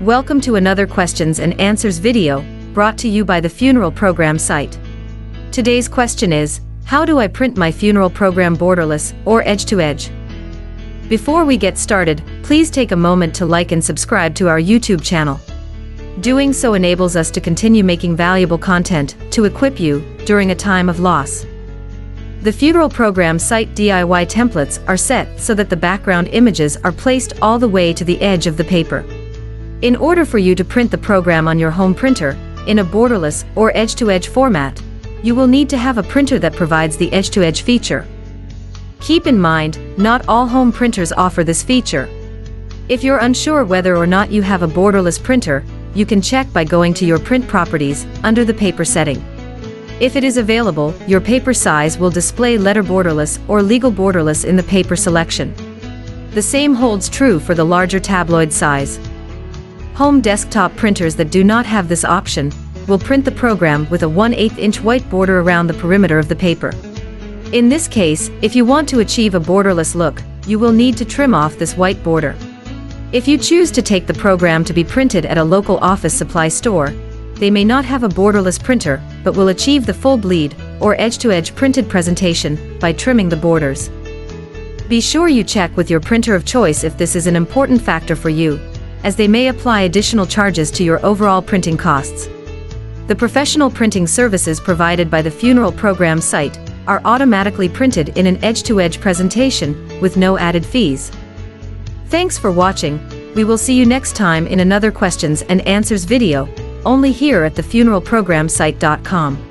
Welcome to another questions and answers video, brought to you by the Funeral Program site. Today's question is, how do I print my funeral program borderless or edge-to-edge? Before we get started, please take a moment to like and subscribe to our YouTube channel. Doing so enables us to continue making valuable content to equip you during a time of loss. The Funeral Program site DIY templates are set so that the background images are placed all the way to the edge of the paper. In order for you to print the program on your home printer, in a borderless or edge-to-edge format, you will need to have a printer that provides the edge-to-edge feature. Keep in mind, not all home printers offer this feature. If you're unsure whether or not you have a borderless printer, you can check by going to your print properties under the paper setting. If it is available, your paper size will display letter borderless or legal borderless in the paper selection. The same holds true for the larger tabloid size. Home desktop printers that do not have this option will print the program with a 1/8-inch white border around the perimeter of the paper. In this case, if you want to achieve a borderless look, you will need to trim off this white border. If you choose to take the program to be printed at a local office supply store, they may not have a borderless printer, but will achieve the full bleed or edge-to-edge printed presentation by trimming the borders. Be sure you check with your printer of choice if this is an important factor for you, as they may apply additional charges to your overall printing costs. The professional printing services provided by the Funeral Program site are automatically printed in an edge-to-edge presentation with no added fees. Thanks for watching. We will see you next time in another questions and answers video, only here at thefuneralprogramsite.com.